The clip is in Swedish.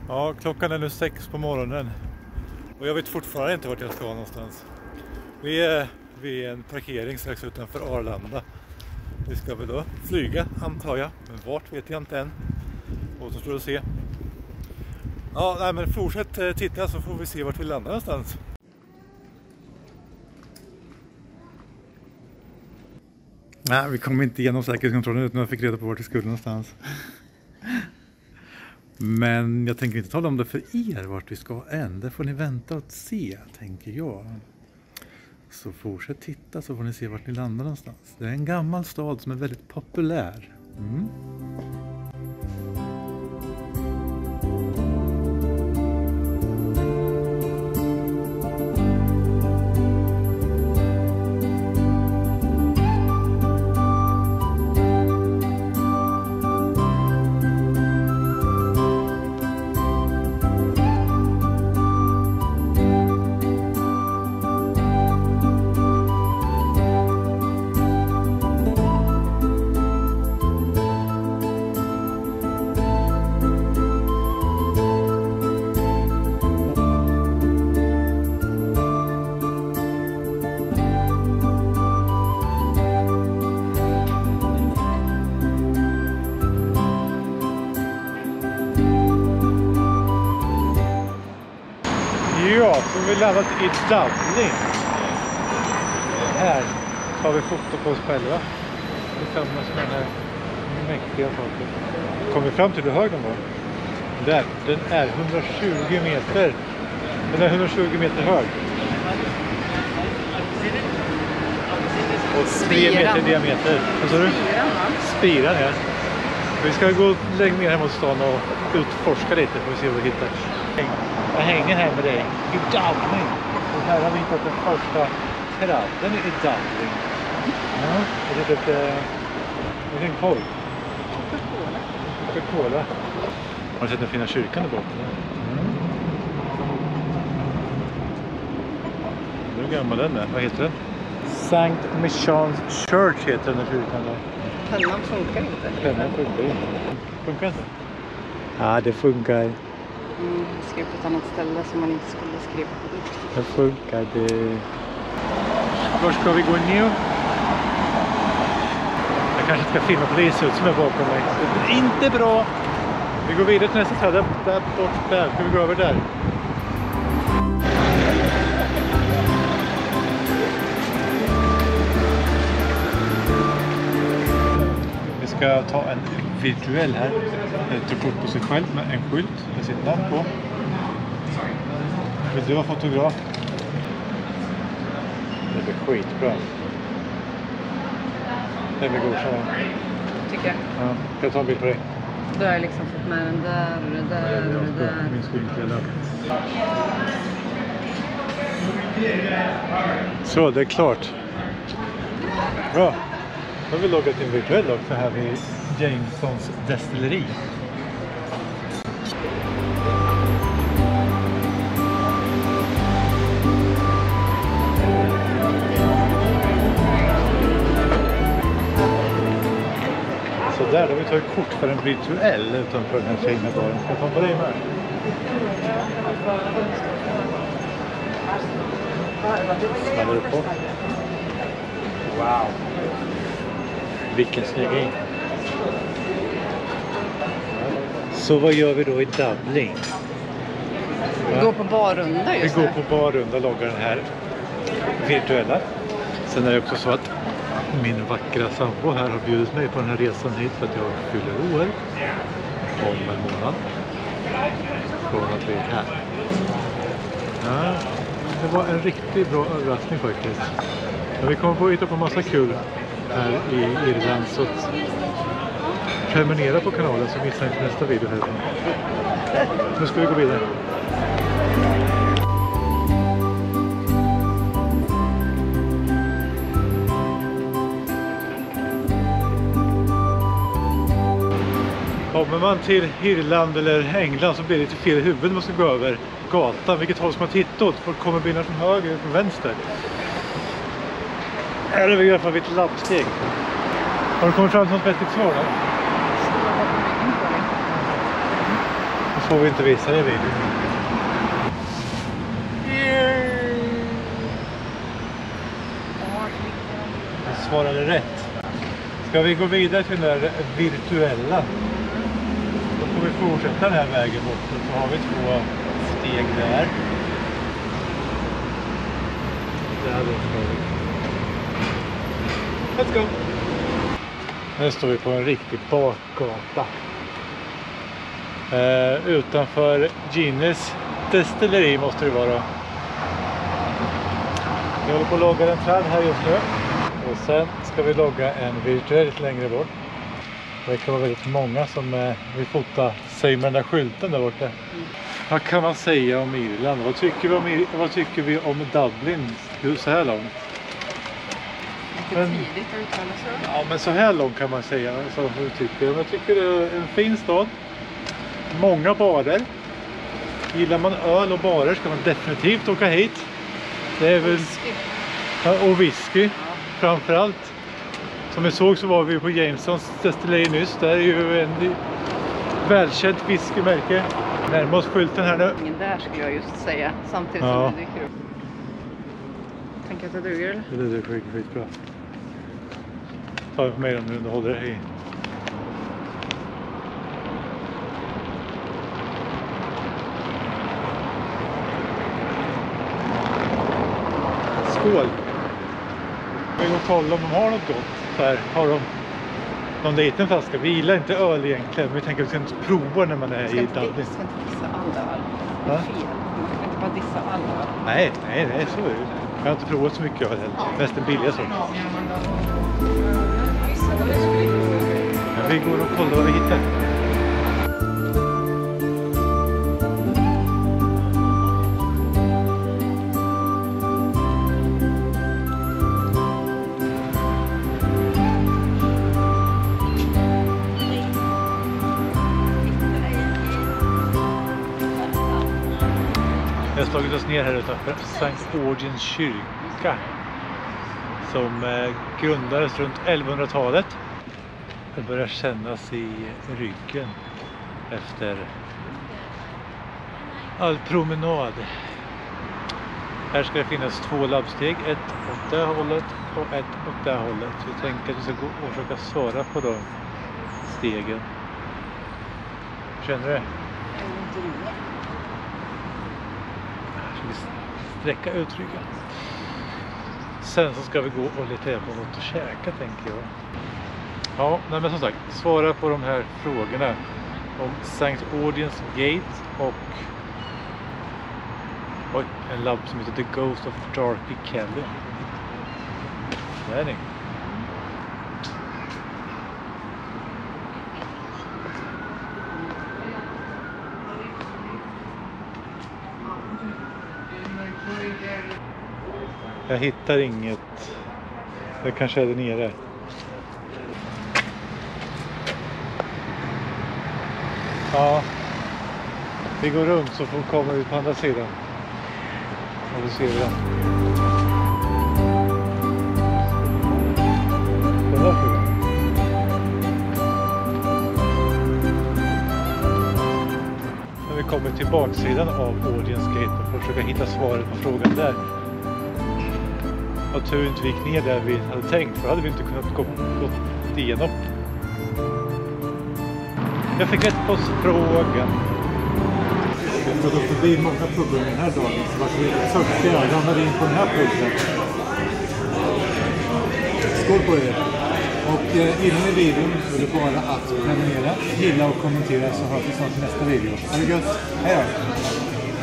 Ja, klockan är nu 6 på morgonen. Och jag vet fortfarande inte vart jag ska någonstans. Vi är vid en parkering strax utanför Arlanda. Vi ska väl då flyga, antar jag. Men vart vet jag inte än. Återstår att se. Ja, nej, men fortsätt titta så får vi se vart vi landar någonstans. Nej, vi kommer inte igenom säkerhetskontrollen utan jag fick reda på vart vi skulle någonstans. Men jag tänker inte tala om det för er vart vi ska än. Det får ni vänta och se, tänker jag. Så fortsätt titta så får ni se vart ni landar någonstans. Det är en gammal stad som är väldigt populär. Mm. Ja, så vi landat i Dublin. Här tar vi foto på oss själva. Tillsammans med den här mäktiga saken. Kommer vi fram till hur hög den var? Där, den är 120 meter. Den är 120 meter hög. Och 3 meter diameter. Vad sa du? Spiran, ja. Vi ska gå längre ner här mot stan och utforska lite för att se vad vi hittar. Jag hänger här med dig i Dublin. Och här har vi hittat den första träden i Dublin. Ja, det är en korv. Coca-Cola. Har du sett den fina kyrkan där borta? Hur gammal den är? Vad heter den? St. Michael's Church heter den här kyrkan där. Pennan funkar inte. Pennan funkar inte. Funkar inte? Ja, det funkar. Skrev på ett annat ställe som man inte skulle skriva på det. Det funkar det. Var ska vi gå nu? Jag kanske ska filma polishuset som är bakom mig. Det är inte bra. Vi går vidare till nästa ställe. Där bort där. Ska vi gå över där? Vi ska ta en virtuell här. Ta kort på sig själv med en skylt med sitt namn på. Vill du vara fotograf? Det blir skitbra. Det blir godkänt. Tycker jag. Ja, kan jag ta en bild på dig? Då har jag liksom fått med den där och det där och det där. Min skylt. Så, det är klart. Bra. Då har vi loggat in virtuell också här vid Jamesons destilleri. Så där har vi tagit kort för en virtuell utanför den här fina baren. Ska jag ta på dig med? Smäller du på? Wow! Vilken snygg in. Så vad gör vi då i Dublin? Vi går på barrunda just nu. Vi nu. går på barrunda och loggar den här virtuella. Sen är det också så att min vackra sambo här har bjudit mig på den här resan hit för att jag fyller år om en månad. Från att vi är här. Ja, det var en riktigt bra överraskning faktiskt. Men vi kommer få hitta på massa kul här i Irland, så prenumerera på kanalen så missar inte nästa video här. Nu ska vi gå vidare. Kommer man till Irland eller England så blir det lite fel i huvudet. Man ska gå över gatan. Vilket håll ska man titta åt? Folk kommer bilar från höger eller från vänster. Här är vi i alla fall vid ett lappsteg. Har du kommit fram till något vettigt svar då? får vi inte visa det i videon. Jag svarade rätt. Ska vi gå vidare till den där virtuella? Då får vi fortsätta den här vägen bort. Så har vi 2 steg där. Där då ska vi. Let's go! Nu står vi på en riktig bakgata. Utanför Guinness destilleri måste det vara. Vi håller på att logga en träd här just nu. Och sen ska vi logga en virtuellt längre bort. Det kan vara väldigt många som vill fota sig med den där skylten där borta. Vad kan man säga om Irland? Vad tycker vi om Dublin så här långt? Lite tidigt att uttala sig. Ja, men så här långt kan man säga. Så jag tycker det är en fin stad. Många barer. Gillar man öl och barer ska man definitivt åka hit. Det är väl... Och whisky framförallt. Som vi såg så var vi på Jamesons destilleri nyss. Det är ju en välkänt whiskymärke. Närmare oss skylten här nu. Ingen där skulle jag just säga. Samtidigt som det dyker upp. Tänker att det duger eller? Det är skitbra. Ta för mig om du håller det i. Skål! Vi går och kolla om de har något gott. Här har de någon liten flaska. Vi gillar inte öl egentligen. Men vi tänker att vi ska inte prova när man är i Dublin. Vi ska inte dissa alla öl. Det är fel. Man ska inte bara dissa alla öl. Nej, så är det. Jag har inte provat så mycket öl heller. Mest den billiga sorten. Ja, vi går och kollar vad vi hittar. Vi har slagit oss ner här utanför St. Augeans kyrka som grundades runt 1100-talet. Det börjar kännas i ryggen efter all promenad. Här ska det finnas 2 labbsteg, ett åt det hållet och ett åt det hållet. Så jag tänker att vi ska gå och försöka svara på de stegen. Känner du det? Sträcka ut ryggen. Sen så ska vi gå och leta på något att käka, tänker jag. Ja, men som sagt, svara på de här frågorna om St. Augeans Gate och en labb som heter The Ghost of Darky Kelly. Där är ni. Jag hittar inget. Det kanske är där nere. Ja. Vi går runt så kommer vi på andra sidan. Och då ser vi den. Den där sidan. När vi kommer till baksidan av Augeans Gate och får försöka hitta svaret på frågan där. Och tur inte vi gick ner där vi hade tänkt, för hade vi inte kunnat gå igenom. Jag fick rätt på frågan. Jag ska gå förbi många pubbar den här dagen, så varför vi sökte jag ramlade in på den här pubben. Skål på er! Och innan i videon så är det bara att prenumerera, gilla och kommentera, så hörs vi snart i nästa video. Ha det gött! Hej då!